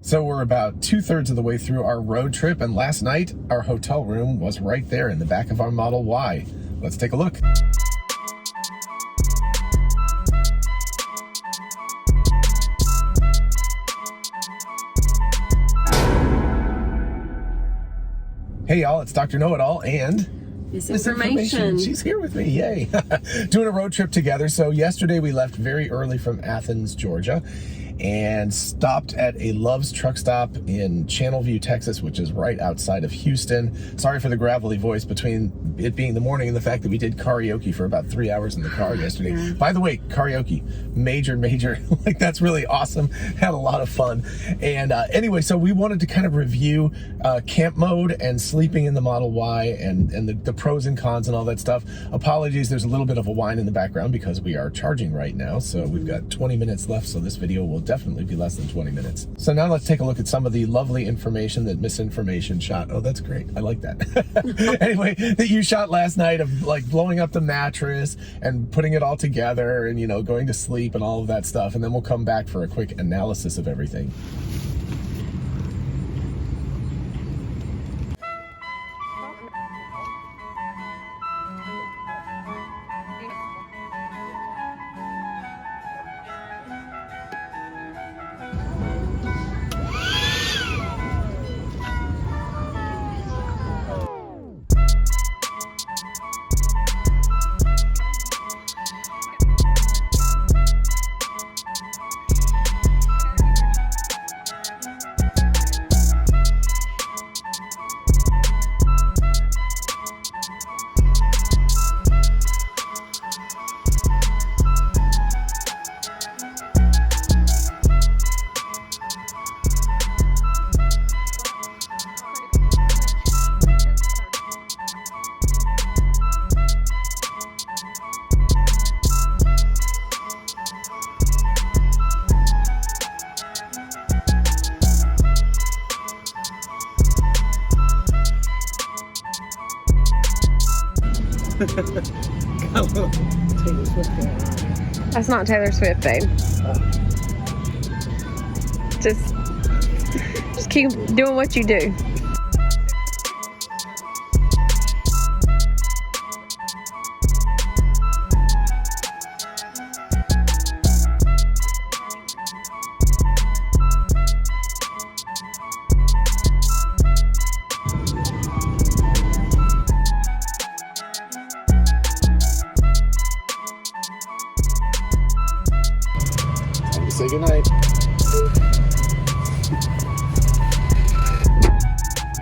So we're about 2/3 of the way through our road trip, and last night our hotel room was right there in the back of our Model Y. Let's take a look. Hey y'all, it's Dr. Know-It-All and Misinformation. She's here with me, yay. Doing a road trip together. So yesterday we left very early from Athens, Georgia, and stopped at a Love's truck stop in Channelview, Texas, which is right outside of Houston. Sorry for the gravelly voice between it being the morning and the fact that we did karaoke for about 3 hours in the car yesterday. Yeah. By the way, karaoke, major, like that's really awesome. Had a lot of fun. And anyway, so we wanted to kind of review camp mode and sleeping in the Model Y and the pros and cons and all that stuff. Apologies, there's a little bit of a whine in the background because we are charging right now. So we've got 20 minutes left, so this video will definitely be less than 20 minutes. So now let's take a look at some of the lovely information that Misinformation shot. Oh, that's great. I like that. Anyway, that you shot last night of like blowing up the mattress and putting it all together and, you know, going to sleep and all of that stuff. And then we'll come back for a quick analysis of everything. That's not Taylor Swift, babe. Just keep doing what you do. Say goodnight.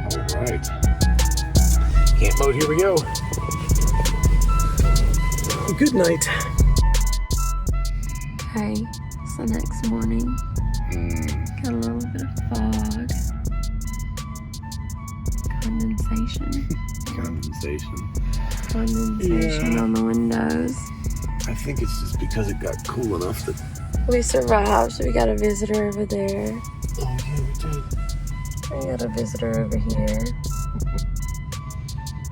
All right. Camp mode, here we go. Good night. Okay, it's the next morning. Got a little bit of fog. Condensation on the windows. I think it's just because it got cool enough that... We survived. We got a visitor over there. Oh, yeah, we did. We got a visitor over here.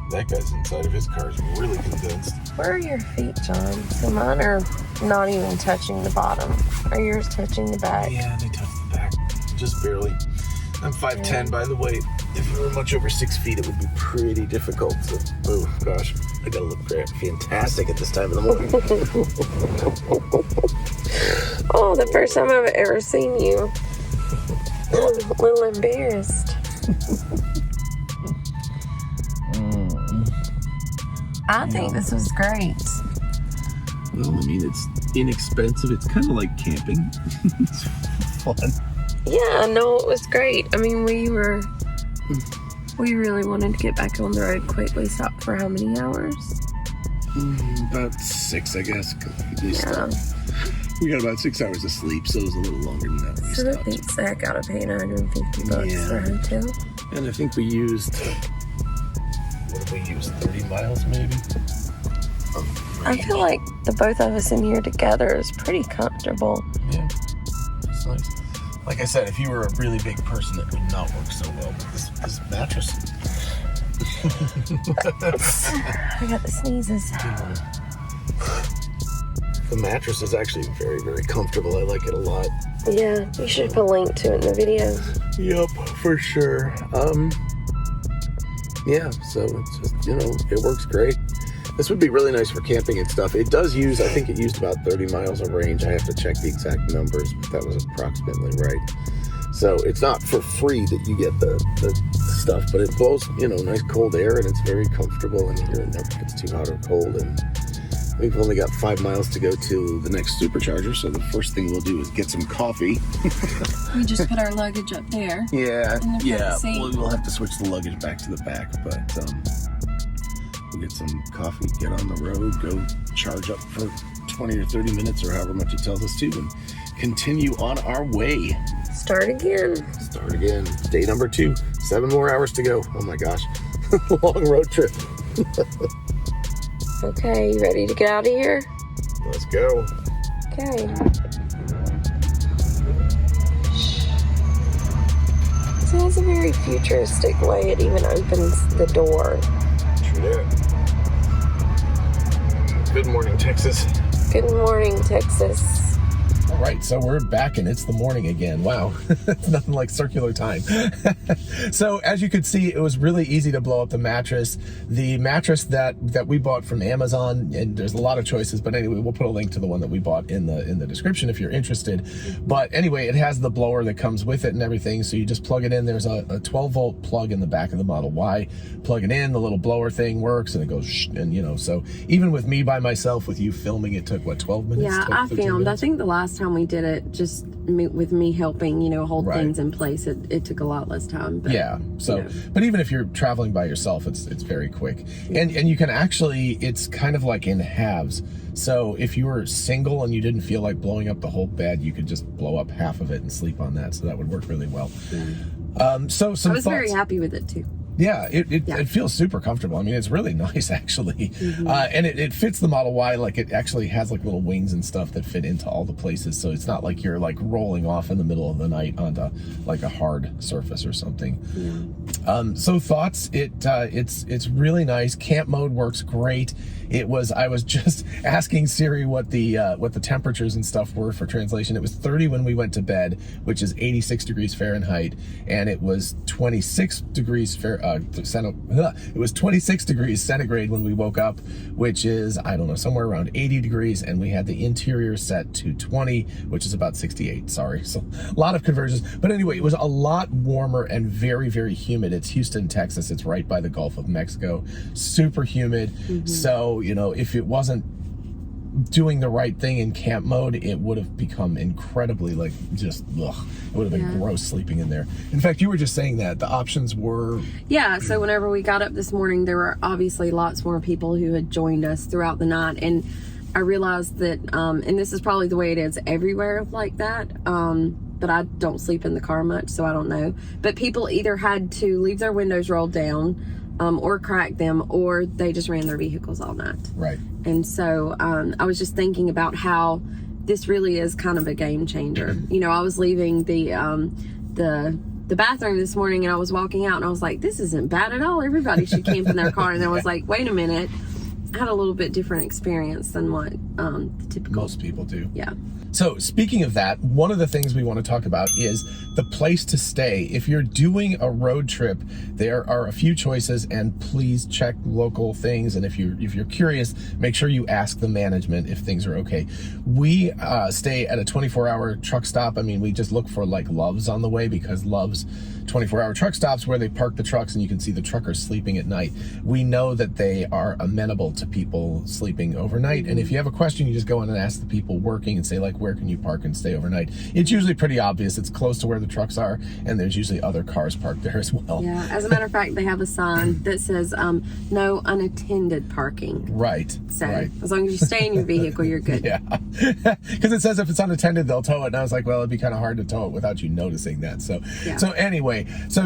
That guy's inside of his car is really condensed. Where are your feet, John? So mine are not even touching the bottom. Are yours touching the back? Yeah, they touch the back. Just barely. I'm 5'10", by the way. If you were much over 6 feet, it would be pretty difficult to... Oh, gosh. I gotta look great. Fantastic at this time of the morning. Oh, the first time I've ever seen you. I'm a little embarrassed. I think this was great. Well, I mean, it's inexpensive. It's kind of like camping. It's fun. Yeah, no, it was great. I mean, we really wanted to get back on the road quick. We stopped for how many hours? About 6, I guess. Yeah. We got about 6 hours of sleep, so it was a little longer than that. So that beats the heck out of paying $150 for a hotel. And I think we used, what did we use, 30 miles maybe? I feel like the both of us in here together is pretty comfortable. Yeah, it's nice. Like I said, if you were a really big person, it would not work so well with this mattress. I got the sneezes. The mattress is actually very, very comfortable. I like it a lot. Yeah, you should put a link to it in the video. Yep, for sure. Yeah, so it's just, it works great. This would be really nice for camping and stuff. It does use, I think it used about 30 miles of range. I have to check the exact numbers, but that was approximately right. So it's not for free that you get the stuff, but it blows, nice cold air, and it's very comfortable, and it never gets too hot or cold. And we've only got 5 miles to go to the next supercharger, so the first thing we'll do is get some coffee. We just put our luggage up there. Yeah. Seat. We'll have to switch the luggage back to the back, but we'll get some coffee, get on the road, go charge up for 20 or 30 minutes or however much it tells us to, and continue on our way. Start again. Day number 2, 7 more hours to go. Oh my gosh. Long road trip. Okay, you ready to get out of here? Let's go. Okay. So it has a very futuristic way it even opens the door. True that. Good morning, Texas. Good morning, Texas. All right, so we're back and it's the morning again. Wow, it's nothing like circular time. So as you could see, it was really easy to blow up the mattress. The mattress that we bought from Amazon, and there's a lot of choices, but anyway, we'll put a link to the one that we bought in the description if you're interested. But anyway, it has the blower that comes with it and everything, so you just plug it in. There's a 12-volt plug in the back of the Model Y. Plug it in, the little blower thing works, and it goes shh, and so even with me by myself, with you filming, it took what, 12 minutes? Yeah, I filmed. I think the last time we did it, just with me helping, hold things in place, it took a lot less time. But, yeah. So, but even if you're traveling by yourself, it's very quick, and you can actually, it's kind of like in halves. So if you were single and you didn't feel like blowing up the whole bed, you could just blow up half of it and sleep on that. So that would work really well. Yeah. So some I was thoughts. very happy with it too. Yeah, it feels super comfortable. I mean, it's really nice, actually. And it fits the Model Y. Like, it actually has like little wings and stuff that fit into all the places. So it's not like you're like rolling off in the middle of the night onto like a hard surface or something. Yeah. So thoughts, it's really nice. Camp mode works great. I was just asking Siri what the temperatures and stuff were for translation. It was 30 when we went to bed, which is 86 degrees Fahrenheit, and it was 26 degrees it was 26 degrees centigrade when we woke up, which is, I don't know, somewhere around 80 degrees, and we had the interior set to 20, which is about 68. Sorry, so a lot of conversions. But anyway, it was a lot warmer and very, very humid. It's Houston, Texas. It's right by the Gulf of Mexico. Super humid. So, if it wasn't doing the right thing in camp mode, it would have become incredibly it would have been gross sleeping in there. In fact, you were just saying that the options were so whenever we got up this morning, there were obviously lots more people who had joined us throughout the night, and I realized that and this is probably the way it is everywhere like that, but I don't sleep in the car much, so I don't know, but people either had to leave their windows rolled down or crack them, or they just ran their vehicles all night. Right. And so I was just thinking about how this really is kind of a game changer. I was leaving the bathroom this morning, and I was walking out, and I was like, this isn't bad at all. Everybody should camp in their car. And I was like, wait a minute. I had a little bit different experience than what the typical most people do. Yeah. So speaking of that, one of the things we want to talk about is the place to stay. If you're doing a road trip, there are a few choices, and please check local things. And if you're curious, make sure you ask the management if things are okay. We stay at a 24-hour truck stop. I mean, we just look for like Love's on the way, because Love's 24-hour truck stops where they park the trucks and you can see the truckers sleeping at night. We know that they are amenable to people sleeping overnight. And if you have a question, you just go in and ask the people working and say, like, where can you park and stay overnight? It's usually pretty obvious. It's close to where the trucks are, and there's usually other cars parked there as well. Yeah, as a matter of fact, they have a sign that says no unattended parking. Right. So right. As long as you stay in your vehicle, you're good. Yeah. Because it says if it's unattended, they'll tow it. And I was like, well, it'd be kind of hard to tow it without you noticing that. So anyway, so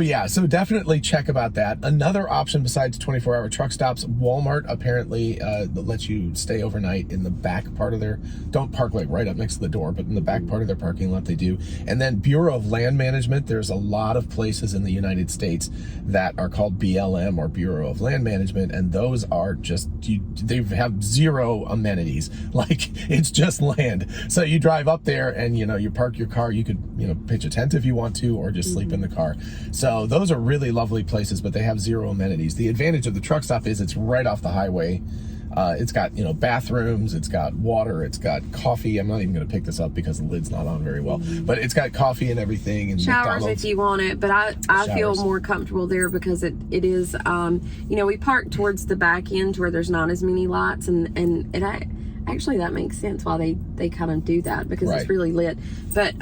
definitely check about that. Another option besides 24-hour truck stops, Walmart apparently company that lets you stay overnight in the back part of their, don't park like right up next to the door, but in the back part of their parking lot they do. And then Bureau of Land Management, there's a lot of places in the United States that are called BLM or Bureau of Land Management, and those are just, they have zero amenities. Like, it's just land. So you drive up there and, you know, you park your car, you could, you know, pitch a tent if you want to, or just sleep in the car. So those are really lovely places, but they have zero amenities. The advantage of the truck stop is it's right off the highway. It's got, you know, bathrooms, it's got water, it's got coffee. I'm not even going to pick this up because the lid's not on very well, but it's got coffee and everything, and showers McDonald's. if you want it. But I feel more comfortable there because it is, you know, we park towards the back end where there's not as many lights, and actually that makes sense why they kind of do that, because it's really lit. But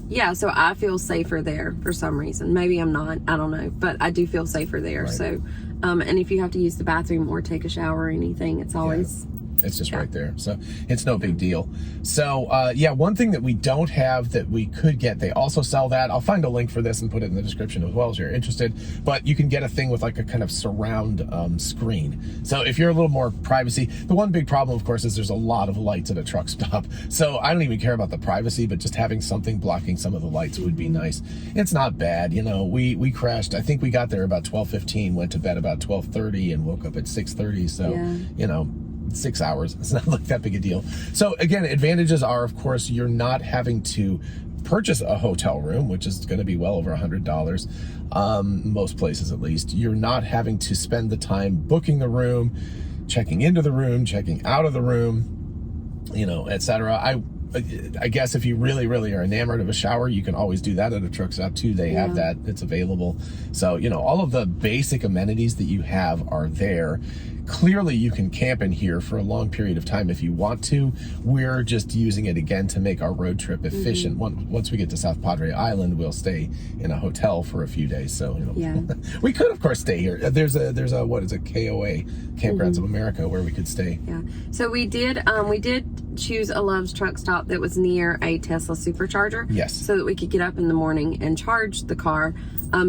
yeah, so I feel safer there for some reason. Maybe I'm not, I don't know, but I do feel safer there. So and if you have to use the bathroom or take a shower or anything, it's always it's just right there, so it's no big deal. So yeah, one thing that we don't have that we could get, they also sell that. I'll find a link for this and put it in the description as well if you're interested, but you can get a thing with like a kind of surround screen. So if you're a little more privacy, the one big problem of course is there's a lot of lights at a truck stop, so I don't even care about the privacy, but just having something blocking some of the lights would be nice. It's not bad, you know. We crashed, I think we got there about 12:15, went to bed about 12:30 and woke up at 6:30, so you know, 6 hours. It's not like that big a deal. So again, advantages are, of course, you're not having to purchase a hotel room, which is going to be well over $100, most places at least. You're not having to spend the time booking the room, checking into the room, checking out of the room, you know, etc. I guess if you really, really are enamored of a shower, you can always do that at a truck stop too. They have that, it's available. So, you know, all of the basic amenities that you have are there. Clearly you can camp in here for a long period of time if you want to. We're just using it again to make our road trip efficient. Once we get to South Padre Island, we'll stay in a hotel for a few days. So, you know, we could of course stay here. There's a what is it, KOA, Campgrounds of America, where we could stay. Yeah. So we did choose a Love's truck stop that was near a Tesla supercharger. Yes. So that we could get up in the morning and charge the car,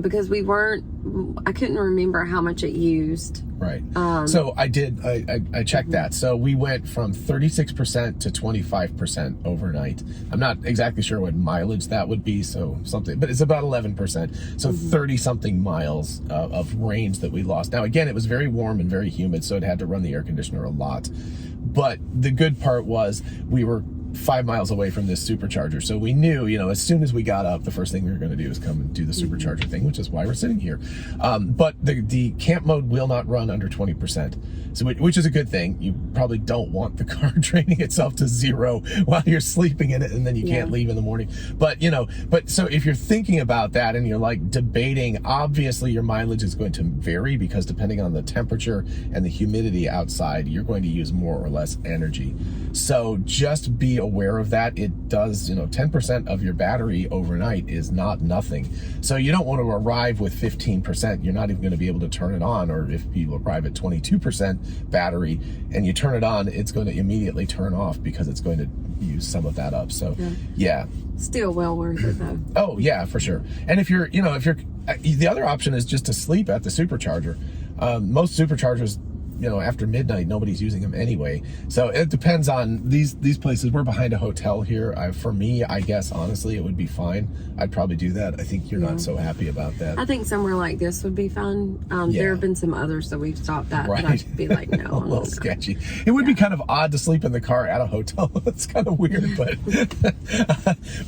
because I couldn't remember how much it used. Right. So I checked that. So we went from 36% to 25% overnight. I'm not exactly sure what mileage that would be, so something, but it's about 11%. So 30 something miles of range that we lost. Now again, it was very warm and very humid, so it had to run the air conditioner a lot. But the good part was we were 5 miles away from this supercharger, so we knew, you know, as soon as we got up, the first thing we were going to do is come and do the supercharger thing, which is why we're sitting here. But the camp mode will not run under 20%, so which is a good thing. You probably don't want the car draining itself to zero while you're sleeping in it, and then you can't leave in the morning. But you know, so if you're thinking about that and you're like debating, obviously your mileage is going to vary because depending on the temperature and the humidity outside, you're going to use more or less energy. So just be aware of that. It does, you know, 10% of your battery overnight is not nothing. So you don't want to arrive with 15%. You're not even going to be able to turn it on. Or if you arrive at 22% battery and you turn it on, it's going to immediately turn off because it's going to use some of that up. So yeah. Still well worth it though. Oh yeah, for sure. And if you're, you know, the other option is just to sleep at the supercharger. Most superchargers, you know, after midnight, nobody's using them anyway. So it depends on these places. We're behind a hotel here. For me, I guess, honestly, it would be fine. I'd probably do that. I think you're not so happy about that. I think somewhere like this would be fun. There have been some others that we've stopped at, but I'd be like, no. A little sketchy. It would be kind of odd to sleep in the car at a hotel. It's kind of weird, but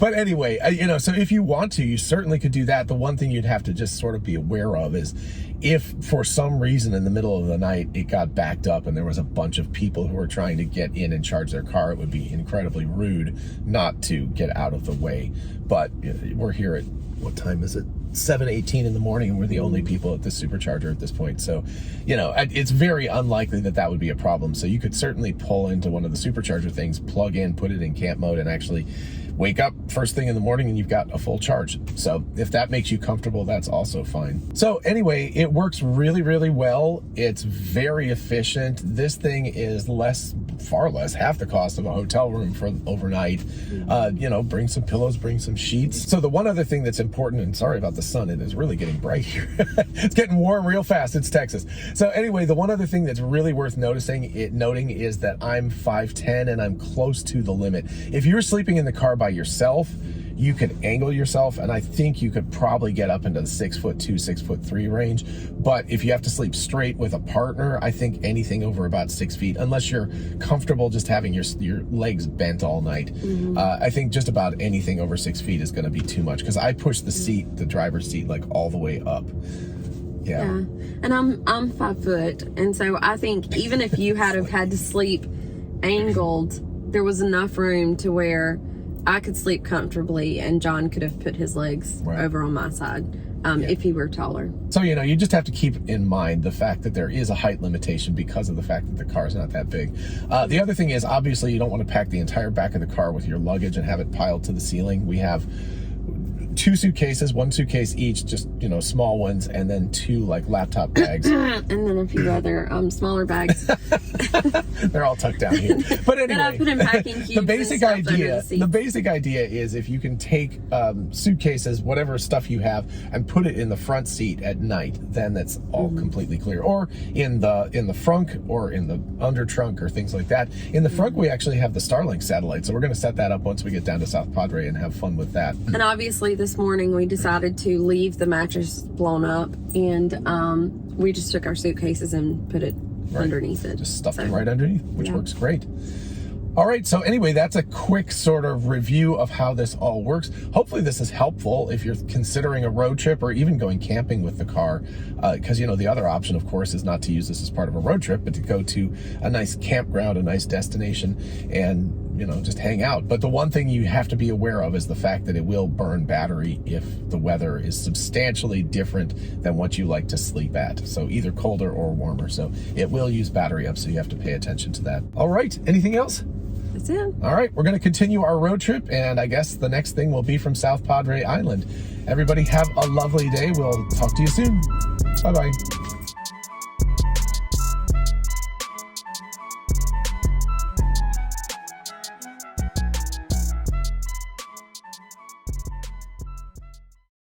but anyway, you know, so if you want to, you certainly could do that. The one thing you'd have to just sort of be aware of is if for some reason in the middle of the night it got backed up and there was a bunch of people who were trying to get in and charge their car, it would be incredibly rude not to get out of the way. But we're here at, what time is it? 7:18 in the morning, and we're the only people at this supercharger at this point. So, you know, it's very unlikely that would be a problem. So you could certainly pull into one of the supercharger things, plug in, put it in camp mode, and actually wake up first thing in the morning and you've got a full charge. So if that makes you comfortable, that's also fine. So anyway, it works really, really well. It's very efficient. This thing is less far less, half the cost of a hotel room for overnight. You know, bring some pillows, bring some sheets. So the one other thing that's important, and sorry about the sun, it is really getting bright here. It's getting warm real fast. It's Texas. So anyway, the one other thing that's really worth noting is that I'm 5'10" and I'm close to the limit. If you're sleeping in the car by yourself, you could angle yourself, and I think you could probably get up into the 6'2", 6'3" range. But if you have to sleep straight with a partner, I think anything over about 6 feet, unless you're comfortable just having your legs bent all night, I think just about anything over 6 feet is going to be too much, because I push the driver's seat, like all the way up. Yeah. And I'm 5 foot, and so I think even if you had have had to sleep angled, there was enough room to where I could sleep comfortably, and John could have put his legs over on my side if he were taller. So, you know, you just have to keep in mind the fact that there is a height limitation because of the fact that the car is not that big. The other thing is, obviously, you don't want to pack the entire back of the car with your luggage and have it piled to the ceiling. We have 2 suitcases, 1 suitcase each, just, you know, small ones, and then 2 like laptop bags. And then a few other smaller bags. They're all tucked down here. But anyway, I put in packing cubes the basic and stuff under idea, the seat. the basic idea is if you can take suitcases, whatever stuff you have, and put it in the front seat at night, then that's all completely clear. Or in the frunk, or in the under trunk, or things like that. In the front, we actually have the Starlink satellite, so we're going to set that up once we get down to South Padre and have fun with that. And obviously this morning we decided to leave the mattress blown up, and we just took our suitcases and put it underneath it. Just stuffed them right underneath, which works great. All right, so anyway, that's a quick sort of review of how this all works. Hopefully this is helpful if you're considering a road trip or even going camping with the car, because, you know, the other option, of course, is not to use this as part of a road trip, but to go to a nice campground, a nice destination, and, you know, just hang out. But the one thing you have to be aware of is the fact that it will burn battery if the weather is substantially different than what you like to sleep at. So either colder or warmer. So it will use battery up, so you have to pay attention to that. All right, anything else? That's it. All right, we're going to continue our road trip, and I guess the next thing will be from South Padre Island. Everybody have a lovely day. We'll talk to you soon. Bye-bye.